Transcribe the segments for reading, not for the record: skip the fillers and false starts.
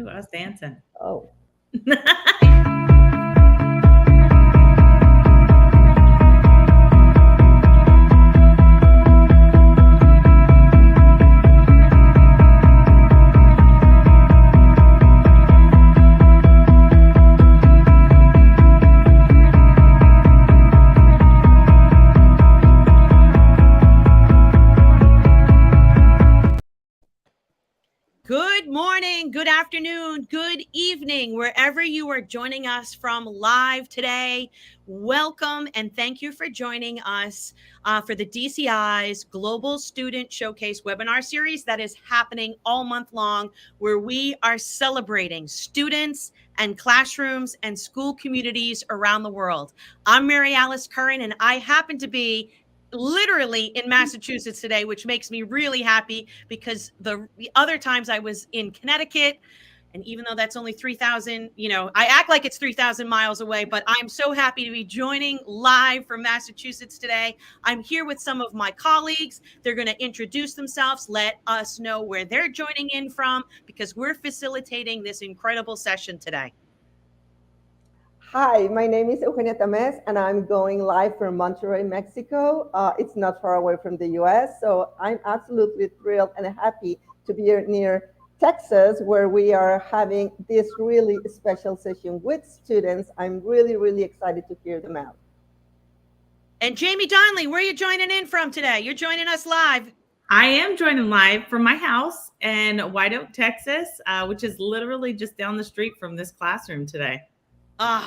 Ooh, I was dancing. Oh. Good morning, good afternoon, good evening, wherever you are joining us from live today. Welcome and thank you for joining us for the DCI's Global Student Showcase webinar series that is happening all month long, where we are celebrating students and classrooms and school communities around the world. I'm Mary Alice Curran, and I happen to be literally in Massachusetts today, which makes me really happy because the other times I was in Connecticut, and even though that's only 3,000, I act like it's 3,000 miles away, but I'm so happy to be joining live from Massachusetts today. I'm here with some of my colleagues. They're going to introduce themselves, let us know where they're joining in from, because we're facilitating this incredible session today. Hi, my name is Eugenia Tamés, and I'm going live from Monterrey, Mexico. It's not far away from the US, so I'm absolutely thrilled and happy to be near Texas, where we are having this really special session with students. I'm really, really excited to hear them out. And Jamie Donnelly, where are you joining in from today? You're joining us live. I am joining live from my house in White Oak, Texas, which is literally just down the street from this classroom today.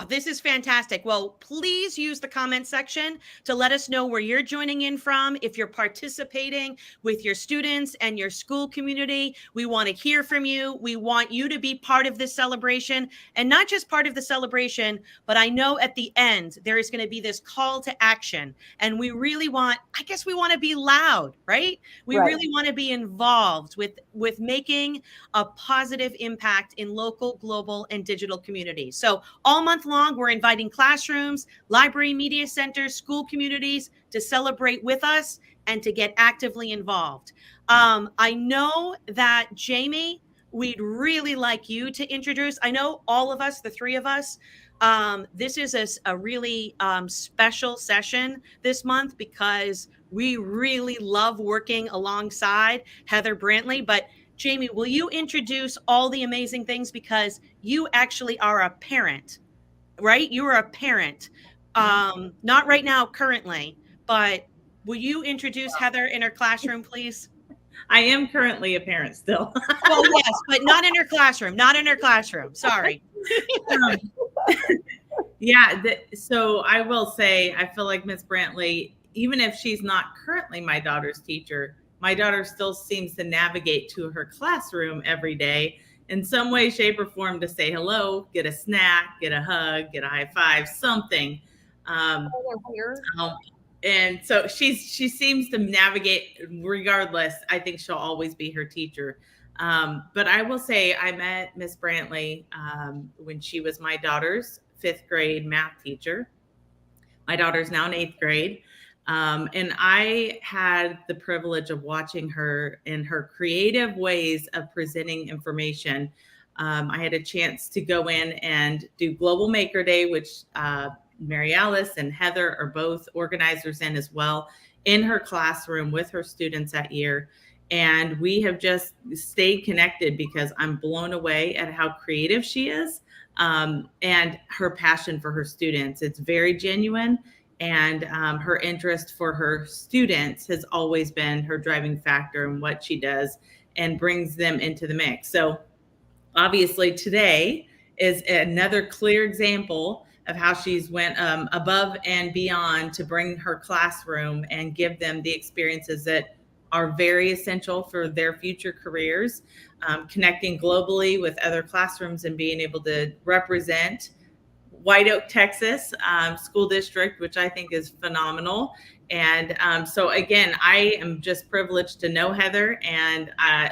This is fantastic. Well, please use the comment section to let us know where you're joining in from. If you're participating with your students and your school community, we want to hear from you. We want you to be part of this celebration, and not just part of the celebration, but I know at the end, there is going to be this call to action, and we really want to be loud, right? We really want to be involved with making a positive impact in local, global, and digital communities. So all month long, we're inviting classrooms, library media centers, school communities to celebrate with us and to get actively involved. I know that, Jamie, we'd really like you to introduce. I know all of us, the three of us, this is a really special session this month because we really love working alongside Heather Brantley. But Jamie, will you introduce all the amazing things, because you actually are a parent, right? You are a parent, not right now currently, but will you introduce Heather in her classroom, please? I am currently a parent still. Well, yes, but not in her classroom. Sorry. So I will say, I feel like Miss Brantley, even if she's not currently my daughter's teacher, my daughter still seems to navigate to her classroom every day in some way, shape, or form to say hello, get a snack, get a hug, get a high five, something. And so she seems to navigate regardless. I think she'll always be her teacher. But I will say I met Miss Brantley when she was my daughter's 5th grade math teacher. My daughter's now in 8th grade. And I had the privilege of watching her in her creative ways of presenting information. I had a chance to go in and do Global Maker Day, which Mary Alice and Heather are both organizers in as well, in her classroom with her students that year. And we have just stayed connected because I'm blown away at how creative she is and her passion for her students. It's very genuine. And her interest for her students has always been her driving factor in what she does and brings them into the mix. So obviously today is another clear example of how she's went above and beyond to bring her classroom and give them the experiences that are very essential for their future careers, connecting globally with other classrooms and being able to represent White Oak, Texas school district, which I think is phenomenal. And so again, I am just privileged to know Heather, and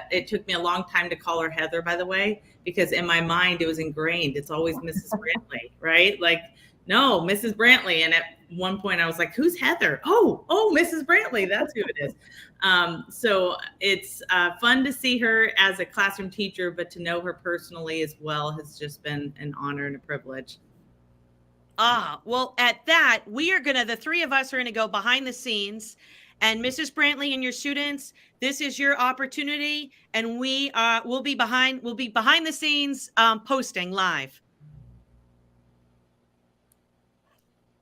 it took me a long time to call her Heather, by the way, because in my mind it was ingrained. It's always Mrs. Brantley, right? Like, no, Mrs. Brantley. And one point I was like, who's Heather? Oh, Mrs. Brantley, that's who it is. So it's fun to see her as a classroom teacher, but to know her personally as well has just been an honor and a privilege. Well, at that, the three of us are going to go behind the scenes. And Mrs. Brantley and your students, this is your opportunity. And we'll be behind the scenes posting live.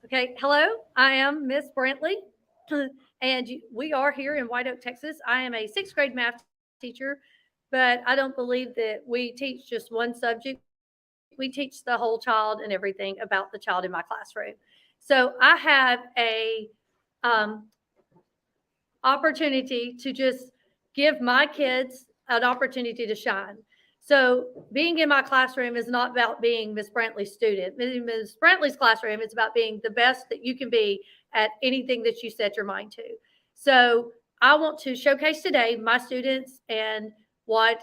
Okay, hello, I am Miss Brantley, and we are here in White Oak, Texas. I am a sixth grade math teacher, but I don't believe that we teach just one subject. We teach the whole child and everything about the child in my classroom. So I have a opportunity to just give my kids an opportunity to shine. So being in my classroom is not about being Miss Brantley's student. Miss Brantley's classroom is about being the best that you can be at anything that you set your mind to. So I want to showcase today my students and what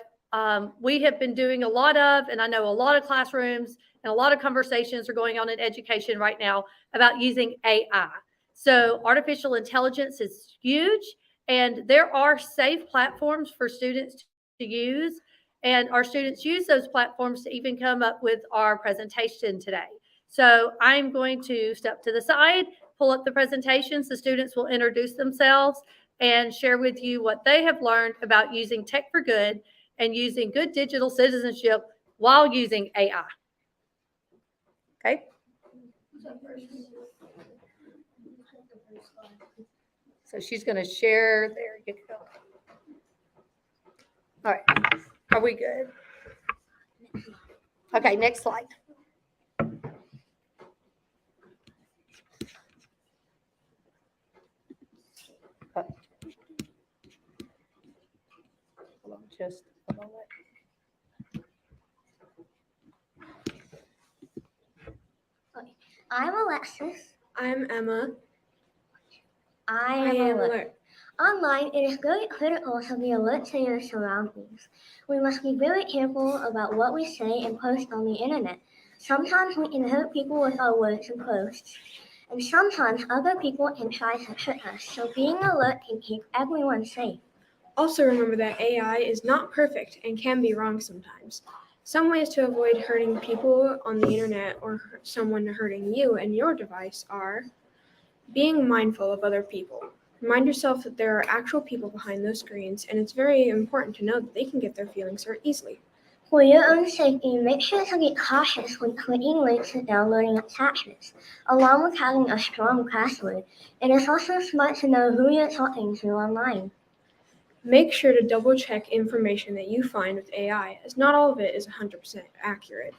we have been doing a lot of, and I know a lot of classrooms and a lot of conversations are going on in education right now about using AI. So artificial intelligence is huge, and there are safe platforms for students to use. And our students use those platforms to even come up with our presentation today. So I'm going to step to the side, pull up the presentations. The students will introduce themselves and share with you what they have learned about using tech for good and using good digital citizenship while using AI. Okay. So she's going to share. There you go. All right. Are we good? Okay, next slide. Hold on just a moment. Okay. I'm Alexis. I'm Emma. I am alert. Online, it is very critical to be alert to your surroundings. We must be very careful about what we say and post on the internet. Sometimes we can hurt people with our words and posts, and sometimes other people can try to trick us, so being alert can keep everyone safe. Also remember that AI is not perfect and can be wrong sometimes. Some ways to avoid hurting people on the internet or someone hurting you and your device are being mindful of other people. Remind yourself that there are actual people behind those screens, and it's very important to know that they can get their feelings hurt easily. For your own safety, make sure to be cautious when clicking links and downloading attachments, along with having a strong password. It is also smart to know who you're talking to online. Make sure to double check information that you find with AI, as not all of it is 100% accurate.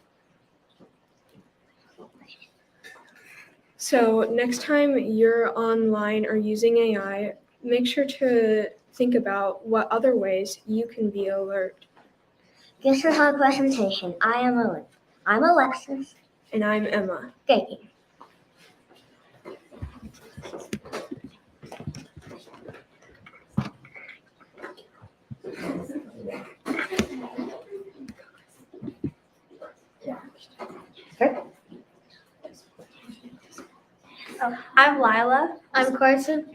So next time you're online or using AI, make sure to think about what other ways you can be alert. This is our presentation. I am alert. I'm Alexis. And I'm Emma. Thank you. I'm Lila. I'm Carson.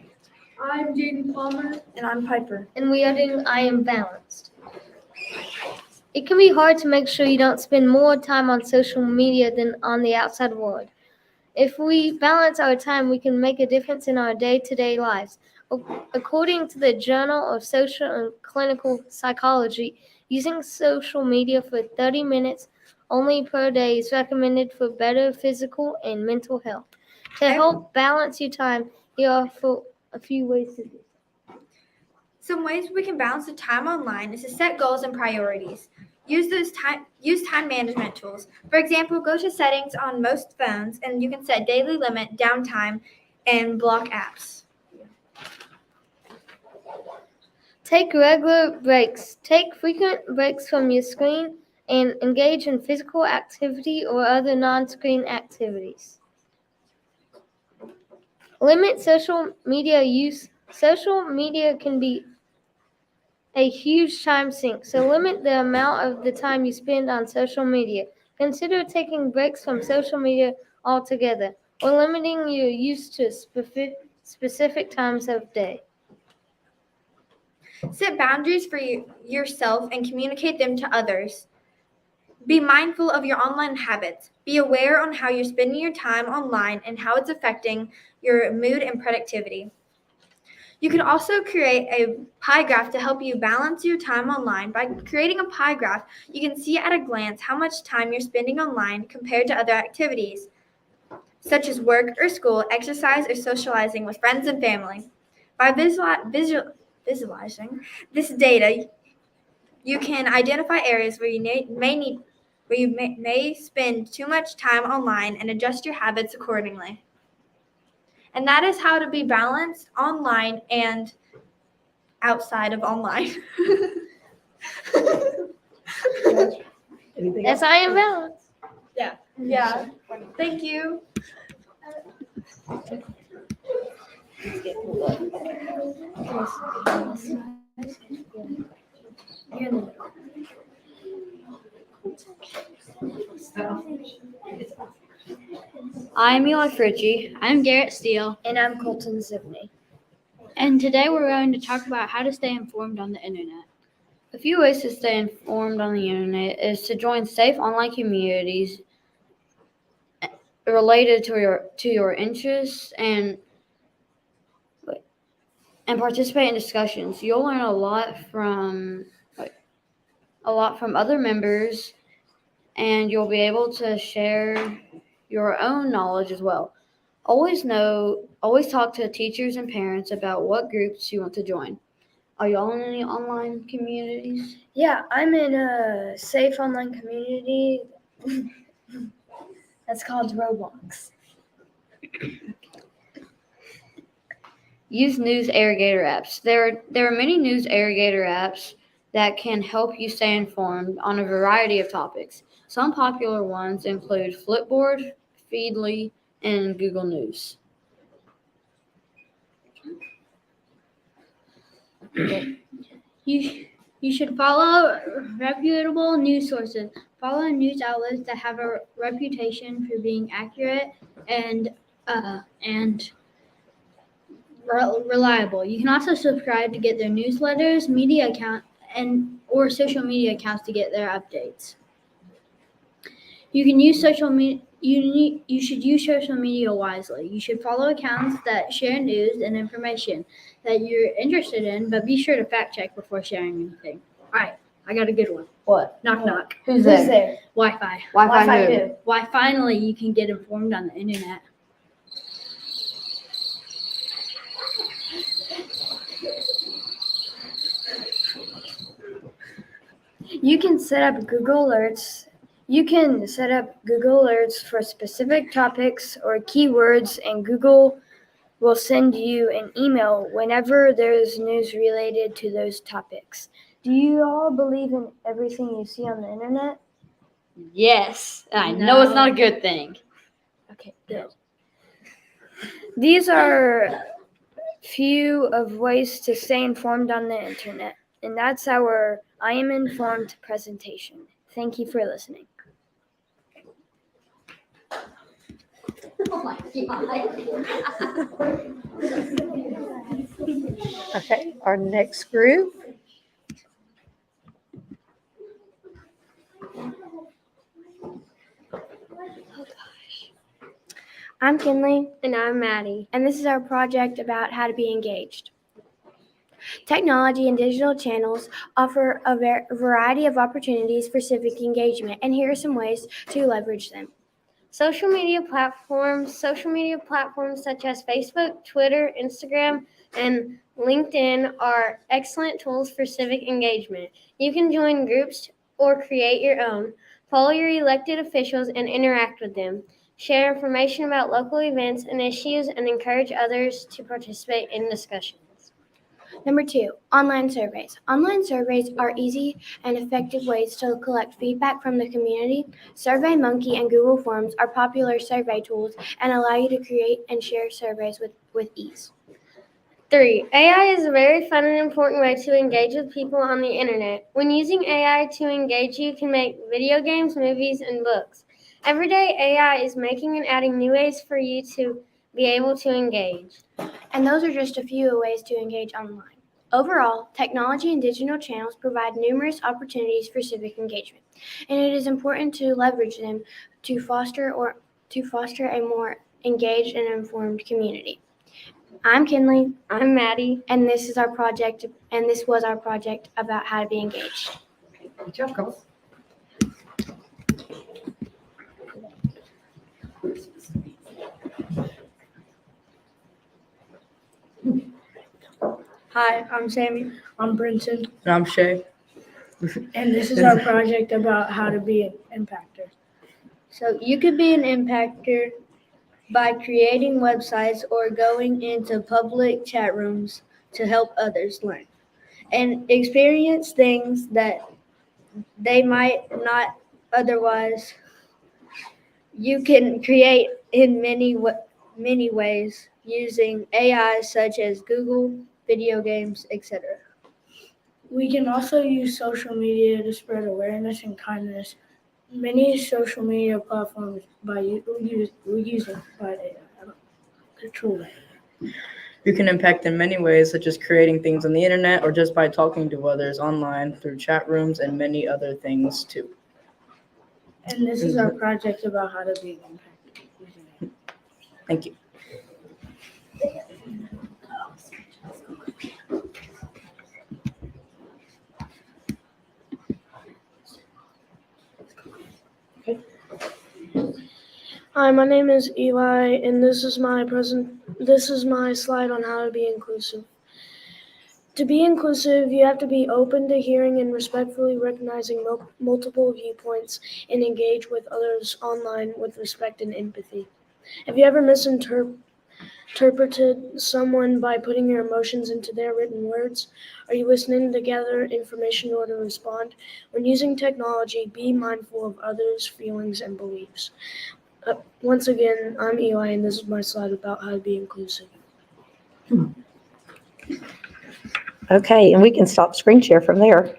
I'm Jaden Palmer. And I'm Piper. And we are doing I Am Balanced. It can be hard to make sure you don't spend more time on social media than on the outside world. If we balance our time, we can make a difference in our day-to-day lives. According to the Journal of Social and Clinical Psychology, using social media for 30 minutes only per day is recommended for better physical and mental health. To help balance your time, here are a few ways to do so. Some ways we can balance the time online is to set goals and priorities. Use time management tools. For example, go to settings on most phones and you can set daily limit, downtime, and block apps. Take regular breaks. Take frequent breaks from your screen and engage in physical activity or other non-screen activities. Limit social media use. Social media can be a huge time sink, so limit the amount of the time you spend on social media. Consider taking breaks from social media altogether. or limiting your use to specific times of day. Set boundaries for yourself and communicate them to others. Be mindful of your online habits. Be aware on how you're spending your time online and how it's affecting your mood and productivity. You can also create a pie graph to help you balance your time online. By creating a pie graph, you can see at a glance how much time you're spending online compared to other activities, such as work or school, exercise, or socializing with friends and family. By visualizing this data, you can identify areas where you may spend too much time online and adjust your habits accordingly. And that is how to be balanced online and outside of online. Anything Yes, else? I am balanced. Yeah. Thank you. I'm Eli Fritchie. I'm Garrett Steele. And I'm Colton Zibney. And today we're going to talk about how to stay informed on the internet. A few ways to stay informed on the internet is to join safe online communities related to your interests and participate in discussions. You'll learn a lot from other members, and you'll be able to share your own knowledge as well. Always talk to teachers and parents about what groups you want to join. Are y'all in any online communities? Yeah, I'm in a safe online community that's called Roblox. Use news aggregator apps. There are many news aggregator apps that can help you stay informed on a variety of topics. Some popular ones include Flipboard, Feedly, and Google News. You should follow reputable news sources. Follow news outlets that have a reputation for being accurate and reliable. You can also subscribe to get their newsletters, media account, or social media accounts to get their updates. You can use social media. You should use social media wisely. You should follow accounts that share news and information that you're interested in, but be sure to fact check before sharing anything. All right, I got a good one. What? Knock knock. Who's there? Wi-Fi. Wi-Fi who? Why finally you can get informed on the internet. You can set up Google Alerts. You can set up Google Alerts for specific topics or keywords, and Google will send you an email whenever there's news related to those topics. Do you all believe in everything you see on the internet? Yes. I know it's not a good thing. Okay, good. These are few of ways to stay informed on the internet, and that's our I Am Informed presentation. Thank you for listening. Oh my God. Okay, our next group. I'm Kinley. And I'm Maddie. And this is our project about how to be engaged. Technology and digital channels offer a variety of opportunities for civic engagement, and here are some ways to leverage them. Social media platforms such as Facebook, Twitter, Instagram, and LinkedIn are excellent tools for civic engagement. You can join groups or create your own. Follow your elected officials and interact with them. Share information about local events and issues and encourage others to participate in discussions. Number 2, online surveys. Online surveys are easy and effective ways to collect feedback from the community. SurveyMonkey and Google Forms are popular survey tools and allow you to create and share surveys with ease. 3. AI is a very fun and important way to engage with people on the internet. When using AI to engage, you can make video games, movies, and books. Every day, AI is making and adding new ways for you to be able to engage. And those are just a few ways to engage online. Overall, technology and digital channels provide numerous opportunities for civic engagement, and it is important to leverage them to foster a more engaged and informed community. I'm Kinley. I'm Maddie. And this was our project about how to be engaged. Good job, girls. Hi, I'm Sammy. I'm Brenton, And I'm Shay. and this is our project about how to be an impactor. So you could be an impactor by creating websites or going into public chat rooms to help others learn and experience things that they might not otherwise. You can create in many ways using AI such as Google, video games, etc. We can also use social media to spread awareness and kindness. Many social media platforms we're using by control that. You can impact in many ways, such as creating things on the internet or just by talking to others online through chat rooms and many other things too. And this is our project about how to be an impactor. Thank you. Hi, my name is Eli, and this is my slide on how to be inclusive. To be inclusive, you have to be open to hearing and respectfully recognizing multiple viewpoints and engage with others online with respect and empathy. Have you ever misinterpreted someone by putting your emotions into their written words? Are you listening to gather information in order to respond? When using technology, be mindful of others' feelings and beliefs. Once again, I'm Eli, and this is my slide about how to be inclusive. Okay, and we can stop screen share from there.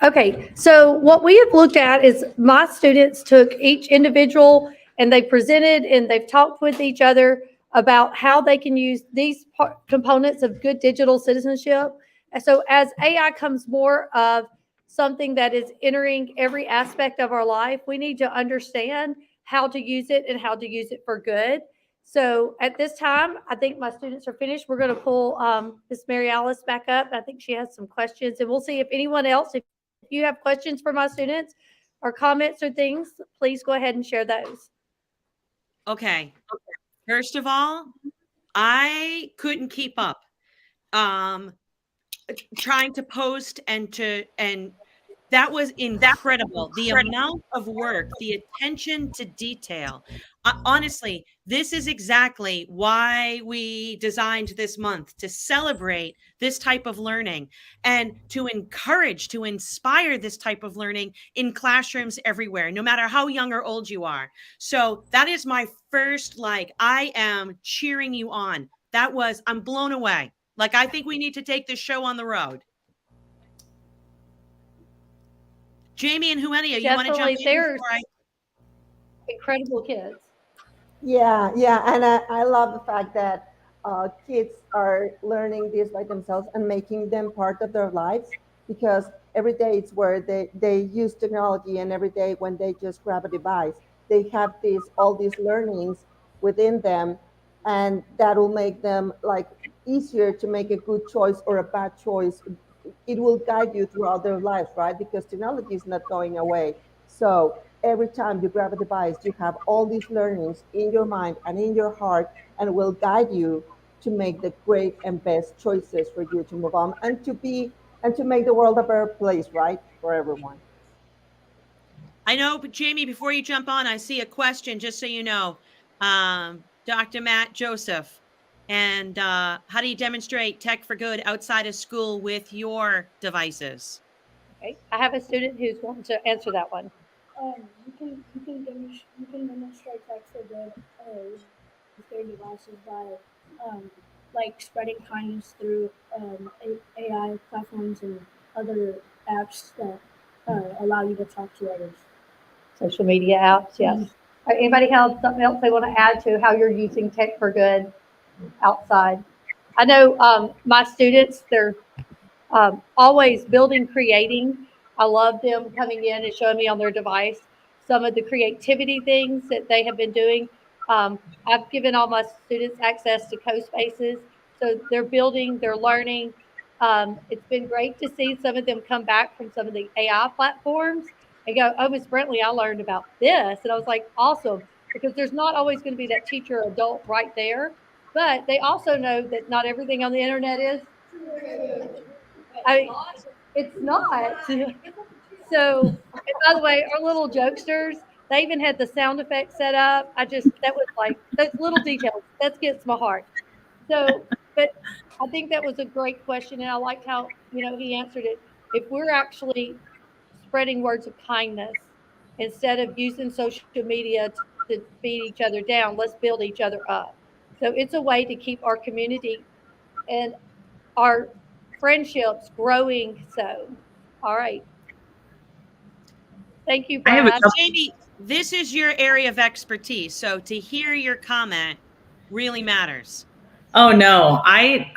Okay, so what we have looked at is my students took each individual and they presented and they've talked with each other about how they can use these components of good digital citizenship. And so as AI comes more of something that is entering every aspect of our life, we need to understand how to use it and how to use it for good. So at this time, I think my students are finished. We're going to pull Miss Mary Alice back up. I think she has some questions, and we'll see if anyone else, if you have questions for my students or comments or things, please go ahead and share those. Okay. First of all, I couldn't keep up trying to post and that was incredible. The amount of work, the attention to detail. Honestly, this is exactly why we designed this month, to celebrate this type of learning and to encourage, to inspire this type of learning in classrooms everywhere, no matter how young or old you are. So that is my first, I am cheering you on. I'm blown away. I think we need to take this show on the road. Jamie and Huenia, you want to jump in? They're incredible kids. Yeah, and I love the fact that kids are learning this by themselves and making them part of their lives, because every day it's where they use technology, and every day when they just grab a device, they have all these learnings within them, and that will make them easier to make a good choice or a bad choice. It will guide you throughout their lives, right? Because technology is not going away. So every time you grab a device, you have all these learnings in your mind and in your heart, and will guide you to make the great and best choices for you to move on and to make the world a better place, right? For everyone. I know, but Jamie, before you jump on, I see a question, just so you know. Dr. Matt Joseph, and how do you demonstrate tech for good outside of school with your devices? Okay, I have a student who's wanting to answer that one. You can demonstrate tech for good with their devices by spreading kindness through AI platforms and other apps that allow you to talk to others. Social media apps, yes. Anybody have something else they want to add to how you're using tech for good outside? I know my students, they're always building, creating. I love them coming in and showing me on their device some of the creativity things that they have been doing. I've given all my students access to CoSpaces, so they're building, they're learning. It's been great to see some of them come back from some of the AI platforms and go, oh, Miss Brantley, I learned about this. And I was like, awesome, because there's not always going to be that teacher or adult right there. But they also know that not everything on the internet is. It's not. So, and by the way, our little jokesters, they even had the sound effects set up. That was like, those little details, that gets my heart. So, but I think that was a great question. And I liked how, he answered it. If we're actually spreading words of kindness instead of using social media to beat each other down, let's build each other up. So it's a way to keep our community and our friendships growing. So, all right. Thank you, Brad. Jamie, this is your area of expertise. So to hear your comment really matters. Oh, no. I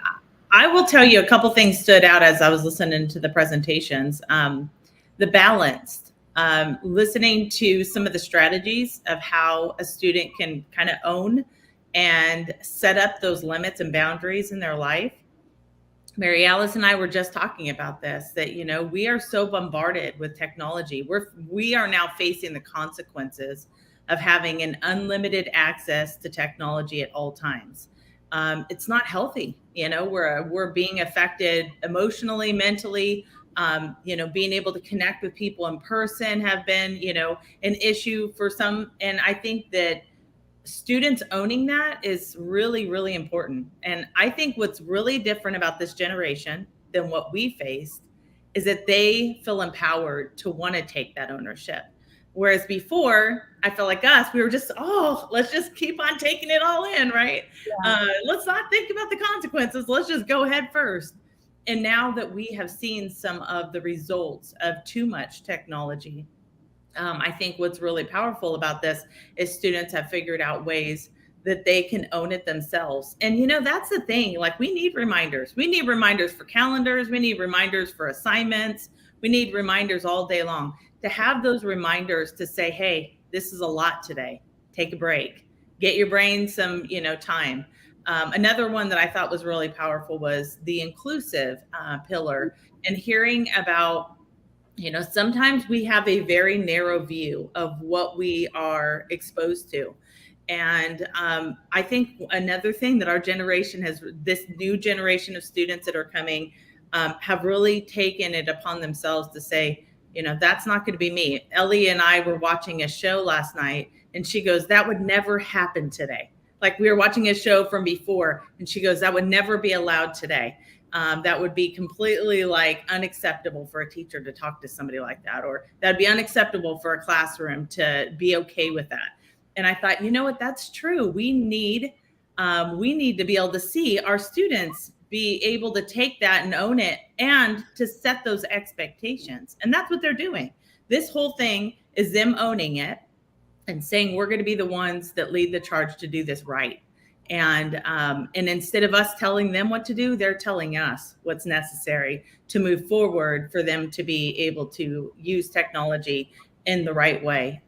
will tell you a couple things stood out as I was listening to the presentations. The balance, listening to some of the strategies of how a student can kind of own and set up those limits and boundaries in their life. Mary Alice and I were just talking about this, that, we are so bombarded with technology. We are now facing the consequences of having an unlimited access to technology at all times. It's not healthy. We're being affected emotionally, mentally, being able to connect with people in person have been, an issue for some. And I think that students owning that is really, really important. And I think what's really different about this generation than what we faced is that they feel empowered to want to take that ownership. Whereas before, I felt like we were just, let's just keep on taking it all in, right? Yeah. Let's not think about the consequences. Let's just go ahead first. And now that we have seen some of the results of too much technology, I think what's really powerful about this is students have figured out ways that they can own it themselves. And, that's the thing, like we need reminders. We need reminders for calendars. We need reminders for assignments. We need reminders all day long to have those reminders to say, hey, this is a lot today. Take a break, get your brain some, time. Another one that I thought was really powerful was the inclusive pillar, and hearing about, sometimes we have a very narrow view of what we are exposed to. And I think another thing that our generation has, this new generation of students that are coming, have really taken it upon themselves to say, that's not going to be me. Ellie and I were watching a show last night, and she goes, that would never happen today. Like we were watching a show from before, and she goes, that would never be allowed today. That would be completely unacceptable for a teacher to talk to somebody like that, or that'd be unacceptable for a classroom to be okay with that. And I thought, what, that's true. We need to be able to see our students be able to take that and own it and to set those expectations. And that's what they're doing. This whole thing is them owning it and saying, we're going to be the ones that lead the charge to do this right. And instead of us telling them what to do, they're telling us what's necessary to move forward for them to be able to use technology in the right way.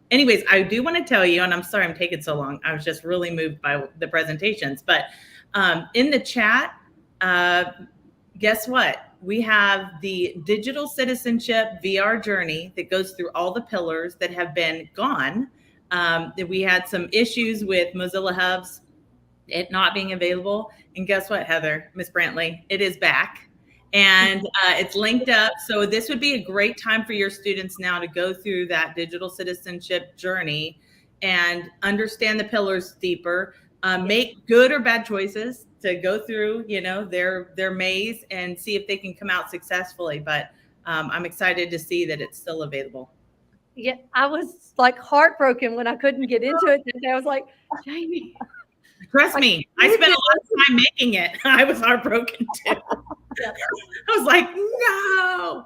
Anyways, I do want to tell you, and I'm sorry I'm taking so long. I was just really moved by the presentations. But in the chat, guess what? We have the digital citizenship VR journey that goes through all the pillars that have been gone. That we had some issues with Mozilla Hubs, it not being available. And guess what, Heather, Miss Brantley, it is back and it's linked up. So this would be a great time for your students now to go through that digital citizenship journey and understand the pillars deeper, make good or bad choices to go through, their maze and see if they can come out successfully. But I'm excited to see that it's still available. Yeah, I was heartbroken when I couldn't get into it today. I was like, Jamie. Trust me, I spent a lot of time making it. I was heartbroken too. I was like, no.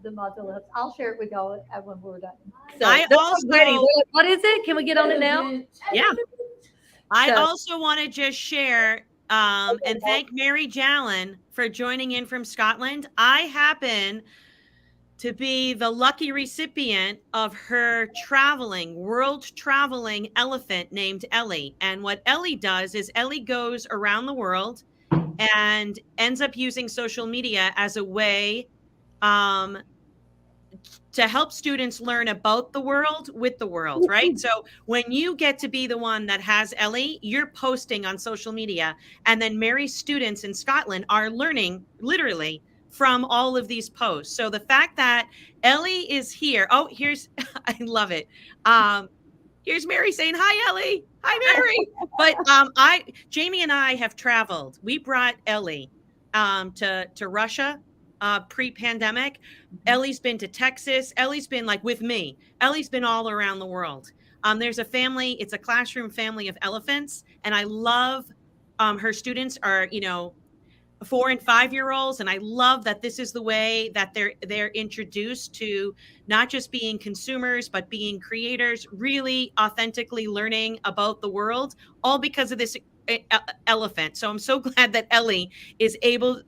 The modulus. I'll share it with y'all when we're done. So, I also, ready. What is it? Can we get on it now? Yeah. I also want to just share and thank Mary Jalen for joining in from Scotland. I happen to be the lucky recipient of her world traveling elephant named Ellie. And what Ellie does is Ellie goes around the world and ends up using social media as a way to help students learn about the world with the world, right? So when you get to be the one that has Ellie, you're posting on social media. And then Mary's students in Scotland are learning literally from all of these posts. So the fact that Ellie is here, I love it. Here's Mary saying, hi, Ellie. Hi, Mary. But Jamie and I have traveled. We brought Ellie to Russia pre-pandemic. Ellie's been to Texas. Ellie's been with me. Ellie's been all around the world. There's a family, it's a classroom family of elephants. And I love her students are, 4 and 5-year-olds. And I love that this is the way that they're introduced to not just being consumers, but being creators, really authentically learning about the world, all because of this elephant. So I'm so glad that Ellie is able,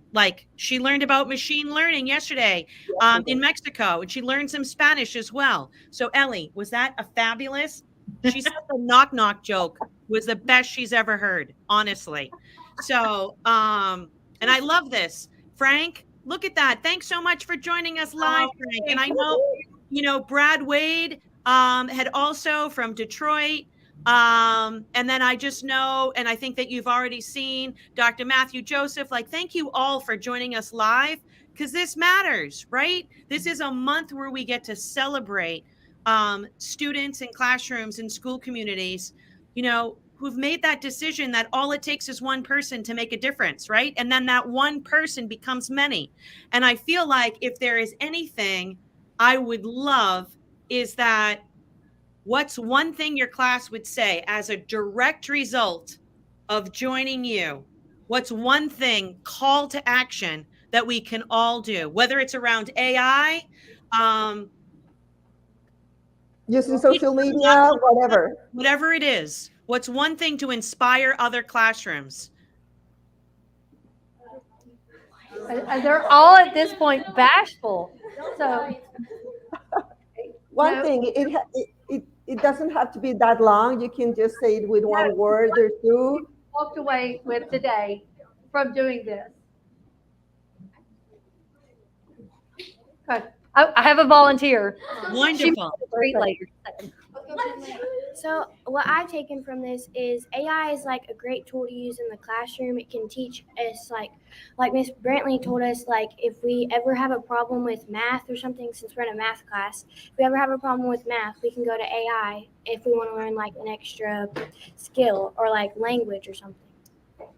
she learned about machine learning yesterday in Mexico, and she learned some Spanish as well. So Ellie, was that a fabulous? She said the knock knock joke was the best she's ever heard, honestly. So, and I love this. Frank, look at that. Thanks so much for joining us live, Frank. And I know, Brad Wade had also from Detroit. And then I just know, and I think that you've already seen Dr. Matthew Joseph, thank you all for joining us live, because this matters, right? This is a month where we get to celebrate students in classrooms and school communities, who've made that decision that all it takes is one person to make a difference, right? And then that one person becomes many. And I feel like if there is anything I would love is that what's one thing your class would say as a direct result of joining you? What's one thing, call to action, that we can all do, whether it's around AI, using social media, whatever it is. What's one thing to inspire other classrooms? And they're all at this point bashful. So one thing, it doesn't have to be that long. You can just say it with one word or two. Walked away with today from doing this. Good. I have a volunteer. Wonderful. Great later. So what I've taken from this is AI is a great tool to use in the classroom. It can teach us like Miss Brantley told us, if we ever have a problem with math or something, since we're in a math class, if we ever have a problem with math, we can go to AI if we want to learn an extra skill or language or something. That's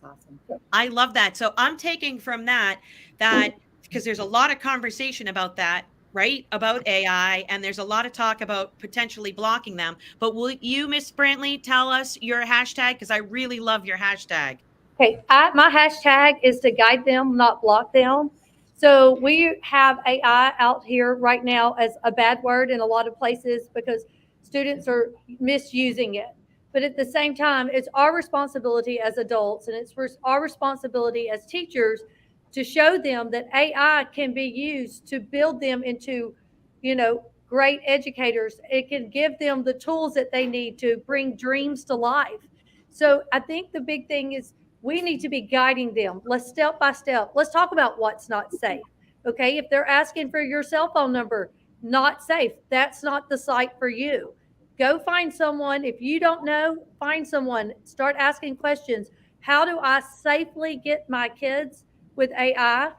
awesome. I love that. So I'm taking from that because there's a lot of conversation about that, right? About AI, and there's a lot of talk about potentially blocking them. But will you, Miss Brantley, tell us your hashtag? Because I really love your hashtag. Okay, my hashtag is to guide them, not block them. So we have AI out here right now as a bad word in a lot of places because students are misusing it. But at the same time, it's our responsibility as adults, and it's our responsibility as teachers to show them that AI can be used to build them into, great educators. It can give them the tools that they need to bring dreams to life. So I think the big thing is we need to be guiding them. Let's step by step. Let's talk about what's not safe. Okay. If they're asking for your cell phone number, not safe. That's not the site for you. Go find someone. If you don't know, find someone. Start asking questions. How do I safely get my kids with AI?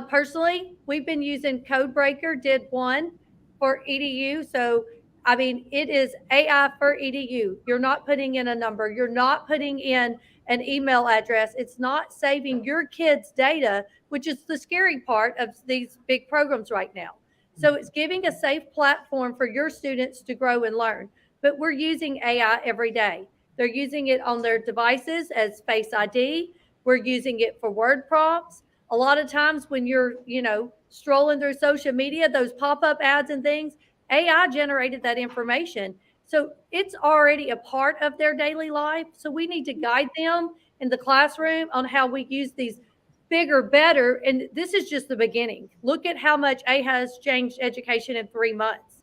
Personally, we've been using Codebreaker, did one for EDU. So, it is AI for EDU. You're not putting in a number. You're not putting in an email address. It's not saving your kids' data, which is the scary part of these big programs right now. So it's giving a safe platform for your students to grow and learn. But we're using AI every day. They're using it on their devices as Face ID. We're using it for word prompts. A lot of times when you're, strolling through social media, those pop-up ads and things, AI generated that information. So it's already a part of their daily life. So we need to guide them in the classroom on how we use these bigger, better. And this is just the beginning. Look at how much AI has changed education in 3 months.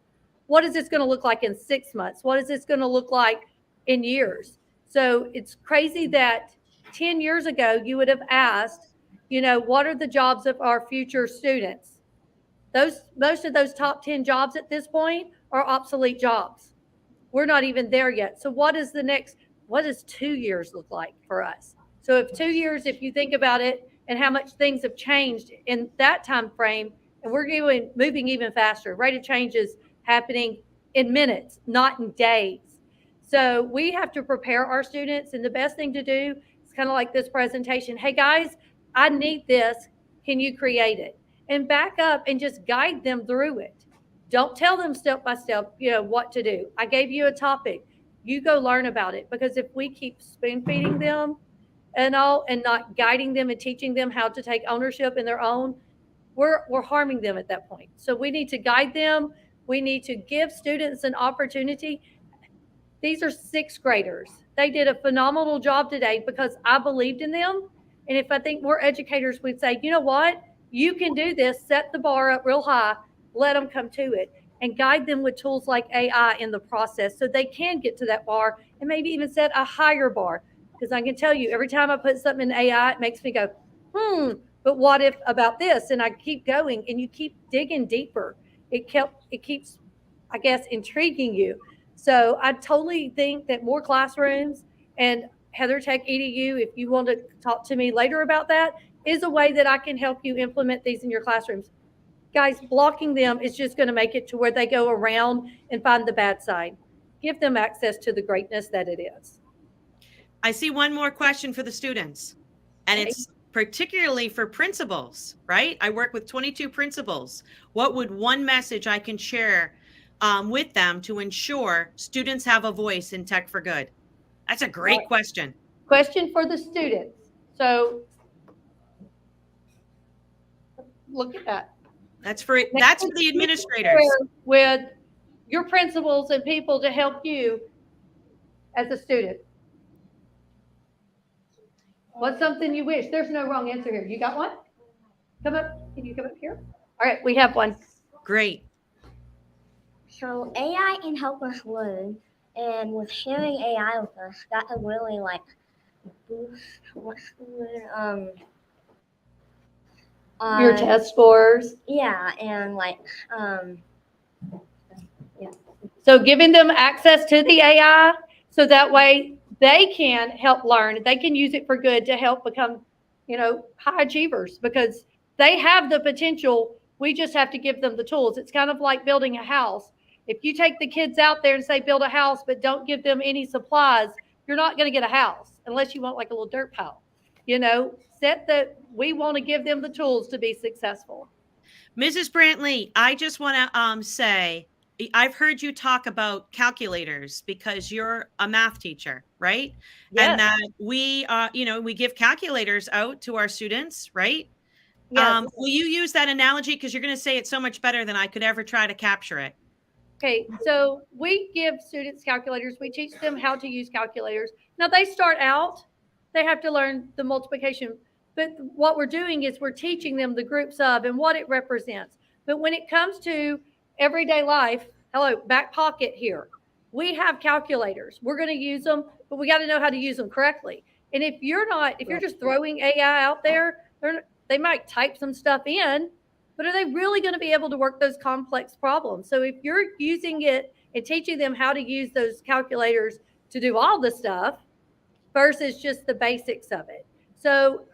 What is this going to look like in 6 months? What is this going to look like in years? So it's crazy that 10 years ago, you would have asked, what are the jobs of our future students? Most of those top 10 jobs at this point are obsolete jobs. We're not even there yet. So what does 2 years look like for us? So if 2 years, if you think about it and how much things have changed in that time frame, and we're moving even faster, rate of change is happening in minutes, not in days. So we have to prepare our students, and the best thing to do is kind of like this presentation. Hey guys, I need this. Can you create it? And back up and just guide them through it. Don't tell them step by step, what to do. I gave you a topic. You go learn about it, because if we keep spoon feeding them and not guiding them and teaching them how to take ownership in their own, we're harming them at that point. So we need to guide them. We need to give students an opportunity. These are 6th graders. They did a phenomenal job today because I believed in them. And if I think more educators would say, you know what, you can do this, set the bar up real high, let them come to it, and guide them with tools like AI in the process so they can get to that bar and maybe even set a higher bar. Because I can tell you, every time I put something in AI, it makes me go, but what if about this? And I keep going, and you keep digging deeper. It keeps, I guess, intriguing you. So I totally think that more classrooms, and Heather Tech EDU, if you want to talk to me later about that, is a way that I can help you implement these in your classrooms. Guys, blocking them is just going to make it to where they go around and find the bad side. Give them access to the greatness that it is. I see one more question for the students, and it's particularly for principals, right? I work with 22 principals. What would one message I can share with them to ensure students have a voice in Tech for Good? That's a great question. Question for the students. So look at that. That's for the administrators. With your principals and people to help you as a student. What's something you wish? There's no wrong answer here. You got one? Come up. Can you come up here? All right, we have one. Great. So AI can help us learn, and with sharing AI with us, that could really boost your test scores. Yeah, and yeah. So giving them access to the AI so that way they can help learn. They can use it for good to help become, high achievers, because they have the potential. We just have to give them the tools. It's kind of like building a house. If you take the kids out there and say, build a house, but don't give them any supplies, you're not going to get a house unless you want like a little dirt pile. We want to give them the tools to be successful. Mrs. Brantley, I just want to say, I've heard you talk about calculators because you're a math teacher, right? Yes. And that we give calculators out to our students, right? Yes. Will you use that analogy? Because you're going to say it so much better than I could ever try to capture it. Okay, so we give students calculators. We teach them how to use calculators. Now they start out, they have to learn the multiplication. But what we're doing is we're teaching them the groups of and what it represents. But when it comes to everyday life, back pocket here, we have calculators. We're going to use them, but we got to know how to use them correctly. And if you're just throwing AI out there, they might type some stuff in, but are they really going to be able to work those complex problems? So if you're using it and teaching them how to use those calculators to do all the stuff versus just the basics of it. So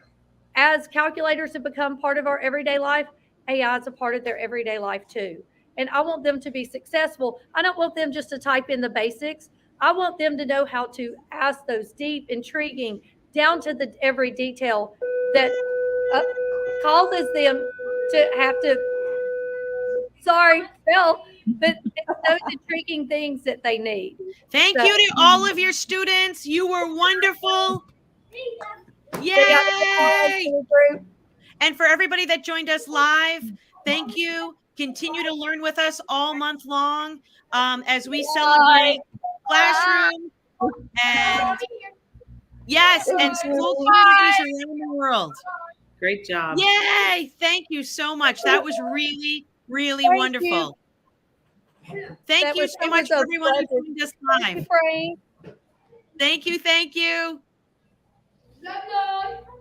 as calculators have become part of our everyday life, AI is a part of their everyday life too. And I want them to be successful. I don't want them just to type in the basics. I want them to know how to ask those deep, intriguing, down to the every detail that causes them to have to, but it's those intriguing things that they need. Thank you to all of your students. You were wonderful. Yay! And for everybody that joined us live, thank you. Continue to learn with us all month long as we celebrate classroom and and school communities around the world. Great job. Yay! Thank you so much. That was really, really wonderful. Thank you so much for everyone who joined us live. Thank you. Thank you.